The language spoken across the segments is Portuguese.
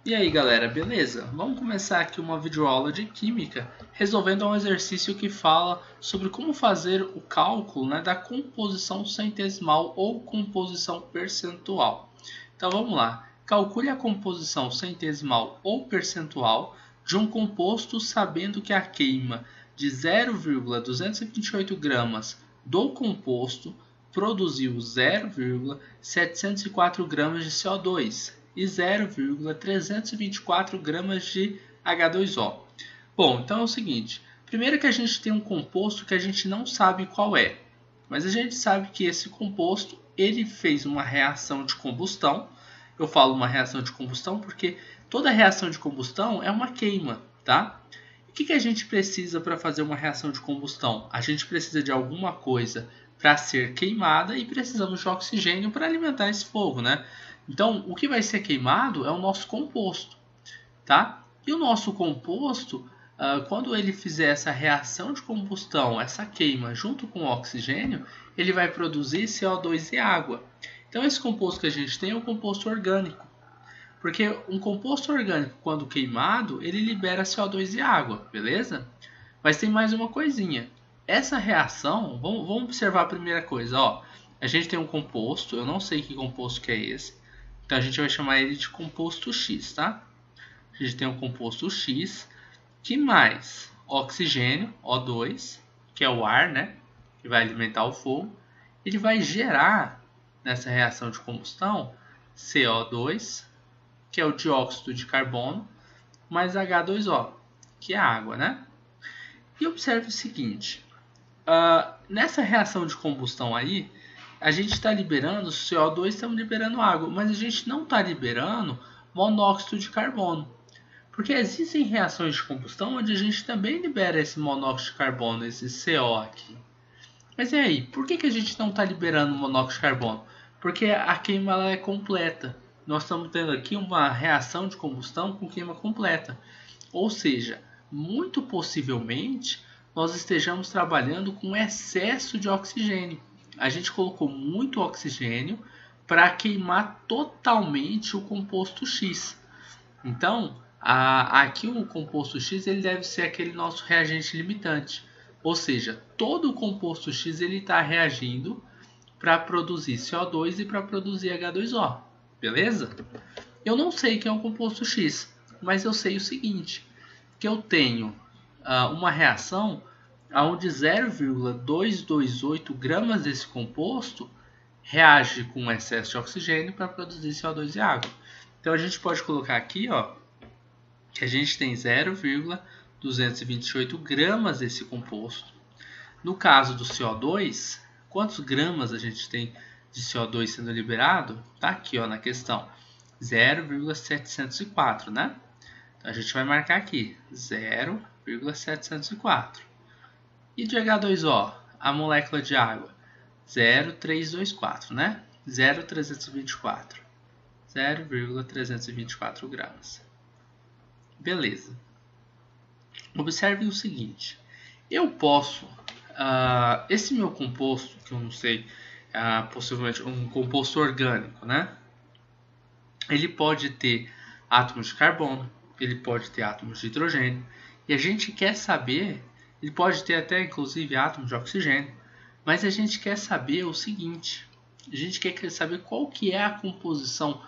E aí galera, beleza? Vamos começar aqui uma videoaula de Química, resolvendo um exercício que fala sobre como fazer o cálculo, da composição centesimal ou composição percentual. Então vamos lá, calcule a composição centesimal ou percentual de um composto sabendo que a queima de 0,228 gramas do composto produziu 0,704 gramas de CO2 e 0,324 gramas de H2O. Bom, então é o seguinte, primeiro que a gente tem um composto que a gente não sabe qual é, mas a gente sabe que esse composto ele fez uma reação de combustão. Eu falo uma reação de combustão porque toda reação de combustão é uma queima, tá? O que a gente precisa para fazer uma reação de combustão? A gente precisa de alguma coisa para ser queimada e precisamos de oxigênio para alimentar esse fogo, né? Então, o que vai ser queimado é o nosso composto, tá? E o nosso composto, quando ele fizer essa reação de combustão, essa queima junto com o oxigênio, ele vai produzir CO2 e água. Então, esse composto que a gente tem é um composto orgânico. Porque um composto orgânico, quando queimado, ele libera CO2 e água, beleza? Mas tem mais uma coisinha. Essa reação, vamos observar a primeira coisa, ó. A gente tem um composto, eu não sei que composto que é esse. Então a gente vai chamar ele de composto X, tá? A gente tem um composto X, que mais oxigênio, O2, que é o ar, né? Que vai alimentar o fogo. Ele vai gerar, nessa reação de combustão, CO2, que é o dióxido de carbono, mais H2O, que é a água, né? E observe o seguinte, nessa reação de combustão aí, a gente está liberando CO2, estamos liberando água, mas a gente não está liberando monóxido de carbono. Porque existem reações de combustão onde a gente também libera esse monóxido de carbono, esse CO aqui. Mas e aí, por que a gente não está liberando monóxido de carbono? Porque a queima ela é completa. Nós estamos tendo aqui uma reação de combustão com queima completa. Ou seja, muito possivelmente nós estejamos trabalhando com excesso de oxigênio. A gente colocou muito oxigênio para queimar totalmente o composto X. Então, aqui o composto X ele deve ser aquele nosso reagente limitante. Ou seja, todo o composto X está reagindo para produzir CO2 e para produzir H2O. Beleza? Eu não sei o que é um composto X, mas eu sei o seguinte, que eu tenho uma reação onde 0,228 gramas desse composto reage com excesso de oxigênio para produzir CO2 e água. Então a gente pode colocar aqui, ó, que a gente tem 0,228 gramas desse composto. No caso do CO2, quantos gramas a gente tem de CO2 sendo liberado? Tá aqui, ó, na questão, 0,704, né? Então a gente vai marcar aqui 0,704. E de H2O, a molécula de água, 0,324, né? 0,324. 0,324 gramas. Beleza. Observe o seguinte. Eu posso, esse meu composto, que eu não sei, possivelmente um composto orgânico, né? Ele pode ter átomos de carbono, ele pode ter átomos de hidrogênio. E a gente quer saber, ele pode ter até inclusive átomos de oxigênio. Mas a gente quer saber o seguinte, a gente quer saber qual que é a composição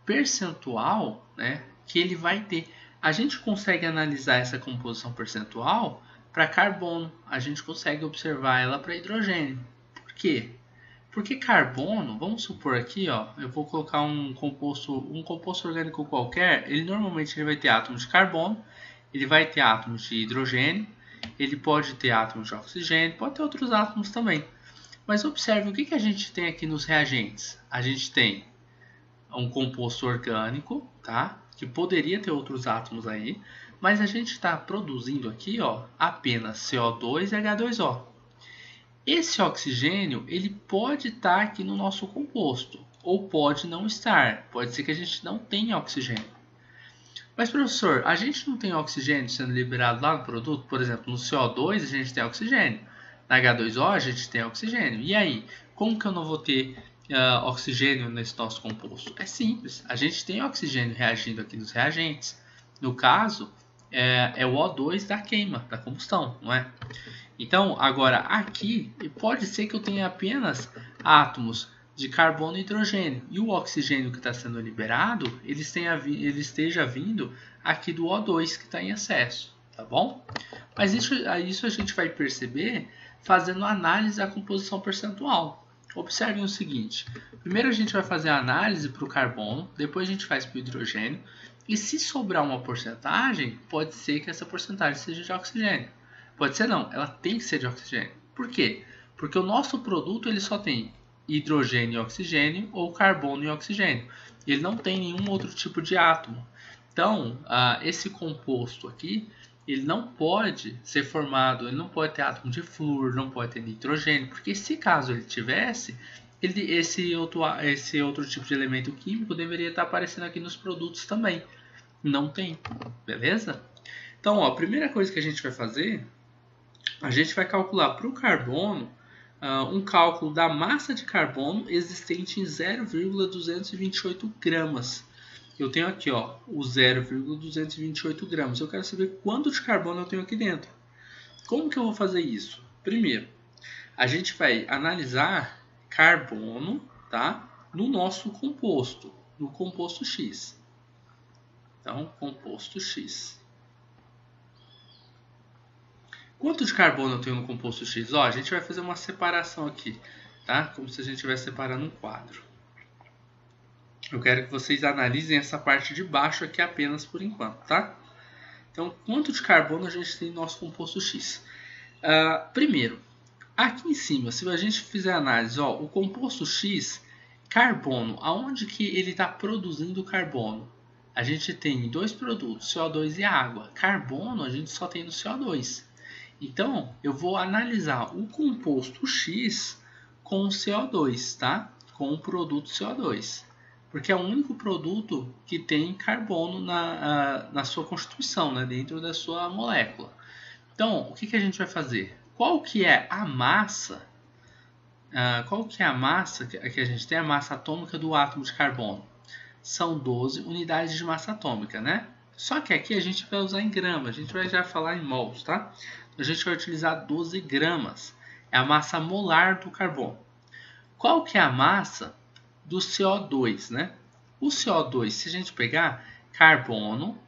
percentual, né, que ele vai ter. A gente consegue analisar essa composição percentual para carbono, a gente consegue observar ela para hidrogênio. Por quê? Porque carbono, vamos supor aqui, ó, eu vou colocar um composto orgânico qualquer, ele normalmente vai ter átomos de carbono, ele vai ter átomos de hidrogênio, ele pode ter átomos de oxigênio, pode ter outros átomos também. Mas observe o que a gente tem aqui nos reagentes. A gente tem um composto orgânico, tá? Que poderia ter outros átomos aí, mas a gente está produzindo aqui, ó, apenas CO2 e H2O. Esse oxigênio ele pode estar aqui no nosso composto, ou pode não estar. Pode ser que a gente não tenha oxigênio. Mas professor, a gente não tem oxigênio sendo liberado lá no produto? Por exemplo, no CO2 a gente tem oxigênio, na H2O a gente tem oxigênio. E aí, como que eu não vou ter oxigênio nesse nosso composto? É simples, a gente tem oxigênio reagindo aqui nos reagentes. No caso, é o O2 da queima, da combustão, não é? Então, agora aqui, pode ser que eu tenha apenas átomos de carbono e hidrogênio. E o oxigênio que está sendo liberado, ele esteja vindo aqui do O2 que está em excesso, tá bom? Mas isso a gente vai perceber fazendo análise da composição percentual. Observem o seguinte, primeiro a gente vai fazer a análise para o carbono, depois a gente faz para o hidrogênio, e se sobrar uma porcentagem, pode ser que essa porcentagem seja de oxigênio. Pode ser não, ela tem que ser de oxigênio. Por quê? Porque o nosso produto ele só tem hidrogênio e oxigênio ou carbono e oxigênio. Ele não tem nenhum outro tipo de átomo. Então, esse composto aqui, ele não pode ser formado, ele não pode ter átomo de flúor, não pode ter nitrogênio, porque se caso ele tivesse, esse outro tipo de elemento químico deveria estar aparecendo aqui nos produtos também. Não tem, beleza? Então, a primeira coisa que a gente vai fazer, a gente vai calcular para o carbono um cálculo da massa de carbono existente em 0,228 gramas. Eu tenho aqui o 0,228 gramas. Eu quero saber quanto de carbono eu tenho aqui dentro. Como que eu vou fazer isso? Primeiro, a gente vai analisar carbono, tá? No nosso composto, no composto X. Então, composto X. Quanto de carbono eu tenho no composto X? A gente vai fazer uma separação aqui, tá? Como se a gente estivesse separando um quadro. Eu quero que vocês analisem essa parte de baixo aqui apenas por enquanto, tá? Então, quanto de carbono a gente tem no nosso composto X? Primeiro, aqui em cima, se a gente fizer a análise, o composto X, carbono, aonde que ele está produzindo carbono? A gente tem dois produtos, CO2 e água. Carbono a gente só tem no CO2. Então, eu vou analisar o composto X com o CO2, tá? Com o produto CO2. Porque é o único produto que tem carbono na sua constituição, né? Dentro da sua molécula. Então, o que a gente vai fazer? Qual que é a massa? Qual que é a massa que a gente tem? A massa atômica do átomo de carbono. São 12 unidades de massa atômica, né? Só que aqui a gente vai usar em gramas. A gente vai já falar em mols, tá? A gente vai utilizar 12 gramas. É a massa molar do carbono. Qual que é a massa do CO2, né? O CO2, se a gente pegar, carbono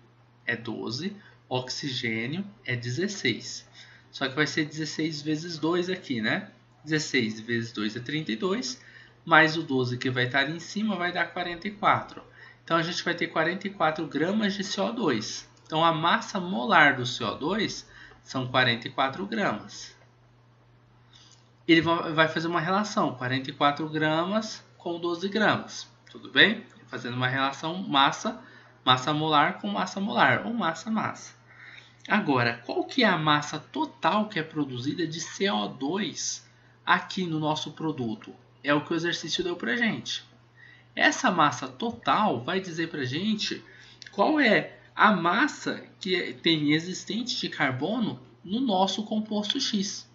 é 12, oxigênio é 16. Só que vai ser 16 vezes 2 aqui, né? 16 vezes 2 é 32, mais o 12 que vai estar ali em cima vai dar 44. Então a gente vai ter 44 gramas de CO2. Então a massa molar do CO2 são 44 gramas. Ele vai fazer uma relação, 44 gramas com 12 gramas, tudo bem? Fazendo uma relação massa molar com massa molar, ou massa-massa. Agora, qual que é a massa total que é produzida de CO2 aqui no nosso produto? É o que o exercício deu pra gente. Essa massa total vai dizer pra gente qual é a massa que tem existente de carbono no nosso composto X.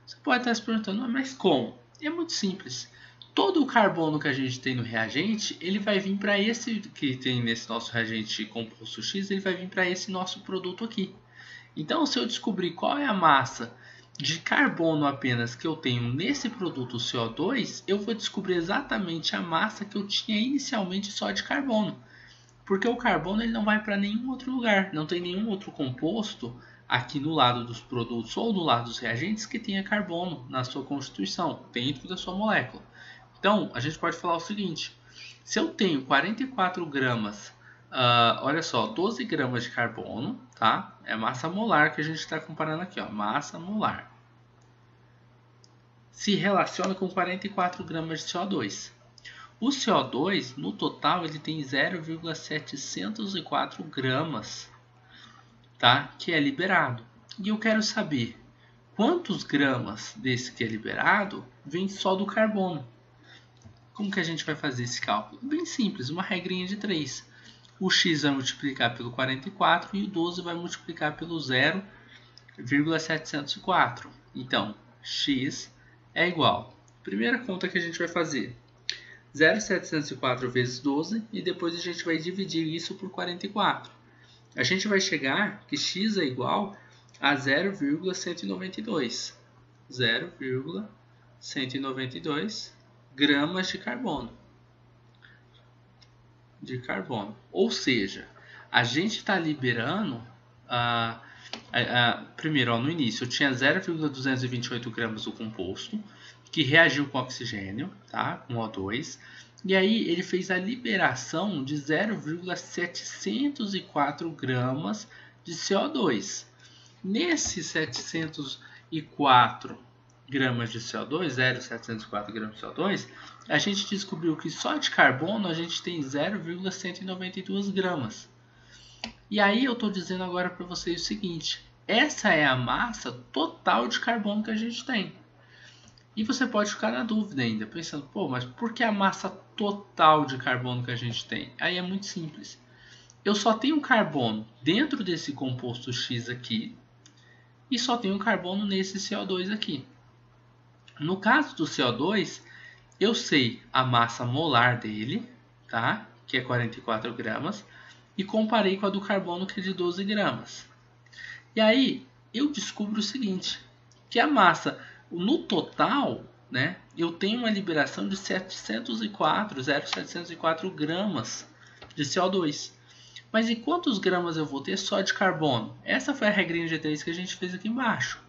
Você pode estar se perguntando, mas como? É muito simples. Todo o carbono que a gente tem no reagente, ele vai vir para esse que tem nesse nosso reagente composto X, ele vai vir para esse nosso produto aqui. Então, se eu descobrir qual é a massa de carbono apenas que eu tenho nesse produto CO2, eu vou descobrir exatamente a massa que eu tinha inicialmente só de carbono. Porque o carbono ele não vai para nenhum outro lugar, não tem nenhum outro composto aqui no lado dos produtos ou no lado dos reagentes que tenha carbono na sua constituição, dentro da sua molécula. Então, a gente pode falar o seguinte, se eu tenho 44 gramas, olha só, 12 gramas de carbono, tá? É a massa molar que a gente está comparando aqui, massa molar. Se relaciona com 44 gramas de CO2. O CO2, no total, ele tem 0,704 gramas, tá? Que é liberado. E eu quero saber quantos gramas desse que é liberado vem só do carbono. Como que a gente vai fazer esse cálculo? Bem simples, uma regrinha de 3. O x vai multiplicar pelo 44 e o 12 vai multiplicar pelo 0,704. Então, x é igual. Primeira conta que a gente vai fazer. 0,704 vezes 12 e depois a gente vai dividir isso por 44. A gente vai chegar que x é igual a 0,192. 0,192 gramas de carbono. Ou seja, a gente está liberando, primeiro, no início, eu tinha 0,228 gramas do composto, que reagiu com oxigênio, tá? Com O2, e aí ele fez a liberação de 0,704 gramas de CO2. Nesses 704 gramas de CO2, 0,704 gramas de CO2, a gente descobriu que só de carbono a gente tem 0,192 gramas. E aí eu estou dizendo agora para vocês o seguinte, essa é a massa total de carbono que a gente tem. E você pode ficar na dúvida ainda, pensando, pô, mas por que a massa total de carbono que a gente tem? Aí é muito simples. Eu só tenho carbono dentro desse composto X aqui e só tenho carbono nesse CO2 aqui. No caso do CO2, eu sei a massa molar dele, tá? Que é 44 gramas, e comparei com a do carbono, que é de 12 gramas. E aí, eu descubro o seguinte, que a massa, no total, né, eu tenho uma liberação de 0,704 gramas de CO2. Mas e quantos gramas eu vou ter só de carbono? Essa foi a regrinha G3 que a gente fez aqui embaixo.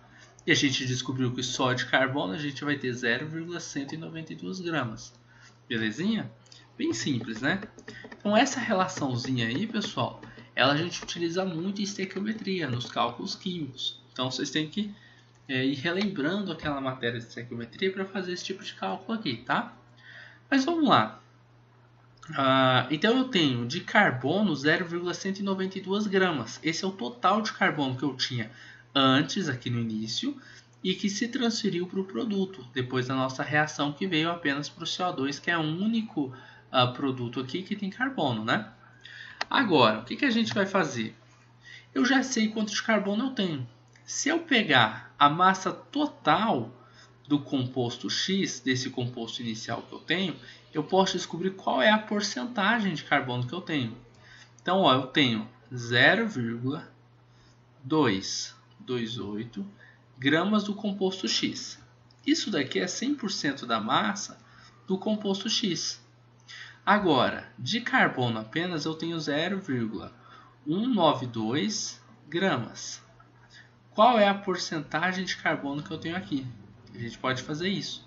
E a gente descobriu que só de carbono a gente vai ter 0,192 gramas. Belezinha? Bem simples, né? Então essa relaçãozinha aí, pessoal, ela a gente utiliza muito em estequiometria, nos cálculos químicos. Então vocês têm que ir relembrando aquela matéria de estequiometria para fazer esse tipo de cálculo aqui, tá? Mas vamos lá. Então eu tenho de carbono 0,192 gramas. Esse é o total de carbono que eu tinha antes, aqui no início, e que se transferiu para o produto, depois da nossa reação que veio apenas para o CO2, que é o único produto aqui que tem carbono, né? Agora, o que a gente vai fazer? Eu já sei quanto de carbono eu tenho. Se eu pegar a massa total do composto X, desse composto inicial que eu tenho, eu posso descobrir qual é a porcentagem de carbono que eu tenho. Então, ó, eu tenho 0,228 gramas do composto X. Isso daqui é 100% da massa do composto X. Agora, de carbono apenas eu tenho 0,192 gramas. Qual é a porcentagem de carbono que eu tenho aqui? A gente pode fazer isso.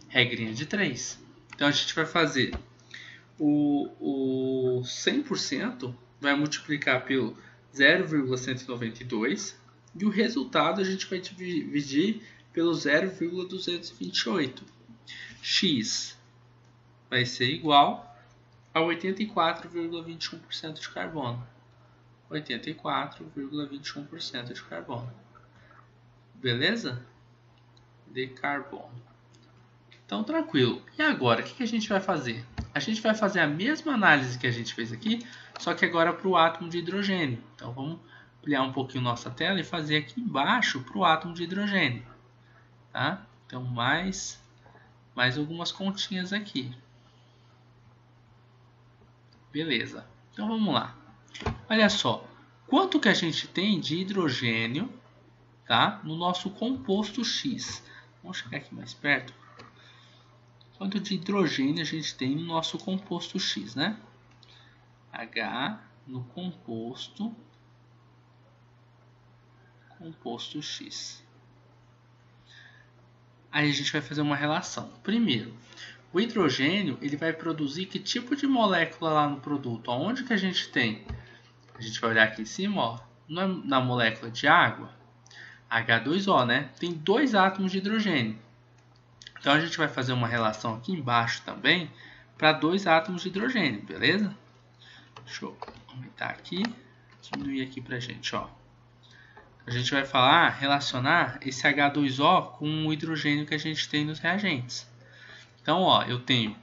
Regrinha de 3. Então a gente vai fazer o 100%, vai multiplicar pelo 0,192 e o resultado a gente vai dividir pelo 0,228. X vai ser igual a 84,21% de carbono. 84,21% de carbono. Beleza? De carbono. Então, tranquilo. E agora, o que a gente vai fazer? A gente vai fazer a mesma análise que a gente fez aqui, só que agora para o átomo de hidrogênio. Então, vamos ampliar um pouquinho nossa tela e fazer aqui embaixo para o átomo de hidrogênio. Tá? Então, mais algumas continhas aqui. Beleza. Então, vamos lá. Olha só. Quanto que a gente tem de hidrogênio, tá, no nosso composto X? Vamos chegar aqui mais perto. Quanto de hidrogênio a gente tem no nosso composto X, né? H no composto X. Aí a gente vai fazer uma relação. Primeiro, o hidrogênio ele vai produzir que tipo de molécula lá no produto? Onde que a gente tem? A gente vai olhar aqui em cima, ó, na molécula de água, H2O, né? Tem 2 átomos de hidrogênio. Então a gente vai fazer uma relação aqui embaixo também para 2 átomos de hidrogênio, beleza? Deixa eu aumentar aqui, diminuir aqui para a gente, ó. A gente vai relacionar esse H2O com o hidrogênio que a gente tem nos reagentes. Então, ó, eu tenho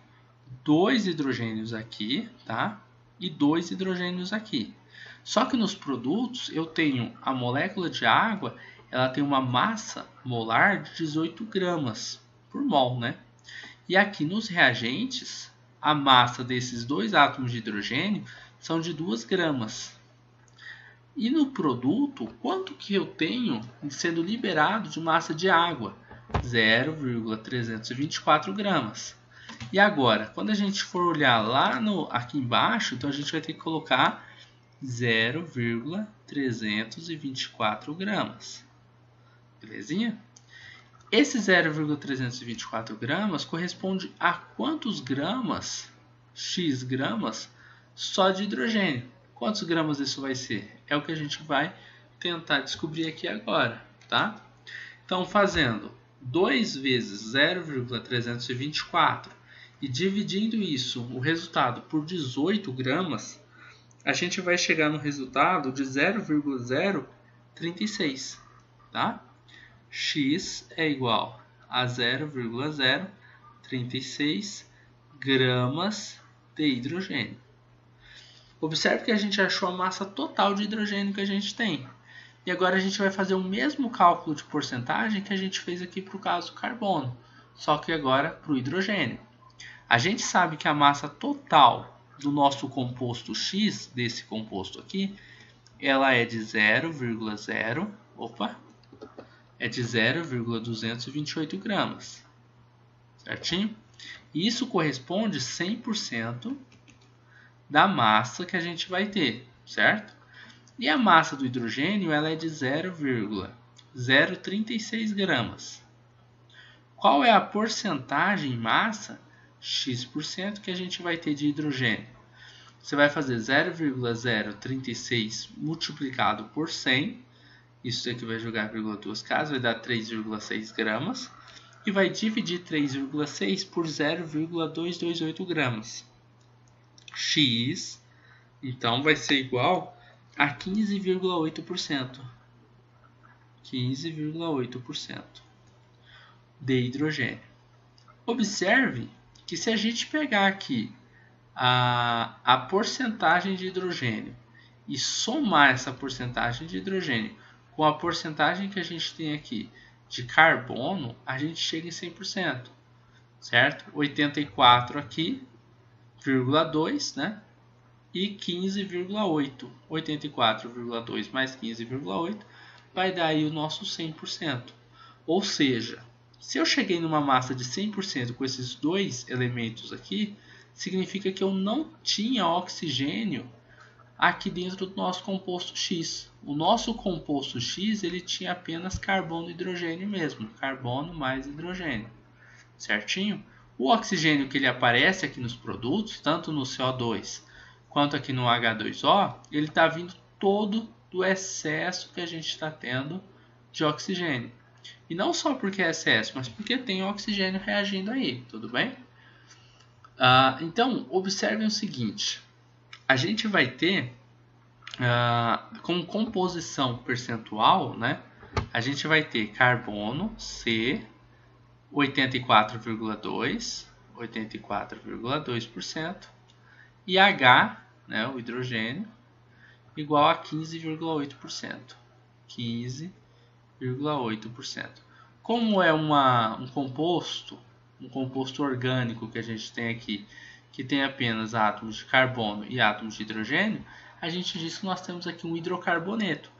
2 hidrogênios aqui, tá? E 2 hidrogênios aqui. Só que nos produtos eu tenho a molécula de água, ela tem uma massa molar de 18 gramas por mol, né? E aqui nos reagentes a massa desses dois átomos de hidrogênio são de 2 gramas. E no produto, quanto que eu tenho sendo liberado de massa de água? 0,324 gramas. E agora, quando a gente for olhar lá aqui embaixo, então a gente vai ter que colocar 0,324 gramas. Belezinha? Esse 0,324 gramas corresponde a quantos gramas, x gramas, só de hidrogênio? Quantos gramas isso vai ser? É o que a gente vai tentar descobrir aqui agora, tá? Então, fazendo 2 vezes 0,324 e dividindo isso, o resultado, por 18 gramas, a gente vai chegar no resultado de 0,036, tá? X é igual a 0,036 gramas de hidrogênio. Observe que a gente achou a massa total de hidrogênio que a gente tem. E agora a gente vai fazer o mesmo cálculo de porcentagem que a gente fez aqui para o caso do carbono, só que agora para o hidrogênio. A gente sabe que a massa total do nosso composto X, desse composto aqui, ela é de 0,228 gramas, certinho? E isso corresponde a 100% da massa que a gente vai ter, certo? E a massa do hidrogênio ela é de 0,036 gramas. Qual é a porcentagem em massa, x%, que a gente vai ter de hidrogênio? Você vai fazer 0,036 multiplicado por 100. Isso aqui vai jogar vírgula duas casas, vai dar 3,6 gramas. E vai dividir 3,6 por 0,228 gramas. X, então, vai ser igual a 15,8%. 15,8% de hidrogênio. Observe que se a gente pegar aqui a porcentagem de hidrogênio e somar essa porcentagem de hidrogênio com a porcentagem que a gente tem aqui de carbono, a gente chega em 100%, certo? 84 aqui, 0,2, né? E 15,8. 84,2 mais 15,8 vai dar aí o nosso 100%. Ou seja, se eu cheguei numa massa de 100% com esses dois elementos aqui, significa que eu não tinha oxigênio aqui dentro do nosso composto X. O nosso composto X ele tinha apenas carbono e hidrogênio mesmo, carbono mais hidrogênio, certinho? O oxigênio que ele aparece aqui nos produtos, tanto no CO2 quanto aqui no H2O, ele está vindo todo do excesso que a gente está tendo de oxigênio. E não só porque é excesso, mas porque tem oxigênio reagindo aí, tudo bem? Então, observem o seguinte. A gente vai ter, como composição percentual, né? A gente vai ter carbono, C, 84,2%, e H, né, o hidrogênio, igual a 15,8%. 15,8%. Como é um composto orgânico que a gente tem aqui, que tem apenas átomos de carbono e átomos de hidrogênio, a gente diz que nós temos aqui um hidrocarboneto.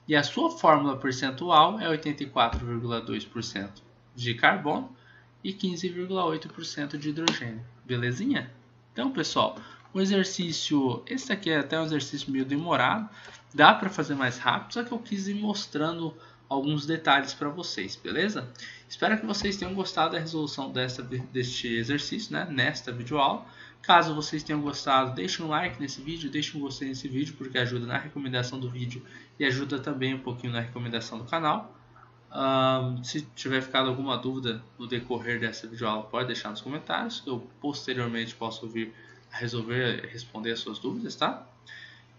E a sua fórmula percentual é 84,2% de carbono e 15,8% de hidrogênio. Belezinha? Então, pessoal, um exercício, esse aqui é até um exercício meio demorado, dá para fazer mais rápido, só que eu quis ir mostrando alguns detalhes para vocês, beleza? Espero que vocês tenham gostado da resolução deste exercício, né, nesta videoaula. Caso vocês tenham gostado, deixem um like nesse vídeo, deixem um gostei nesse vídeo, porque ajuda na recomendação do vídeo e ajuda também um pouquinho na recomendação do canal. Se tiver ficado alguma dúvida no decorrer dessa videoaula, pode deixar nos comentários, que eu posteriormente posso vir a responder as suas dúvidas, tá?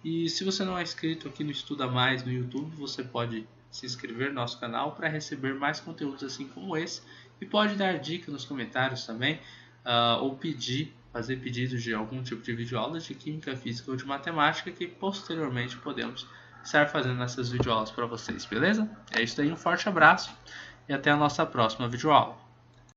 E se você não é inscrito aqui no Estuda Mais no YouTube, você pode se inscrever no nosso canal para receber mais conteúdos assim como esse, e pode dar dica nos comentários também, ou fazer pedidos de algum tipo de videoaula de Química, Física ou de Matemática, que posteriormente podemos estar fazendo essas videoaulas para vocês, beleza? É isso aí, um forte abraço e até a nossa próxima videoaula.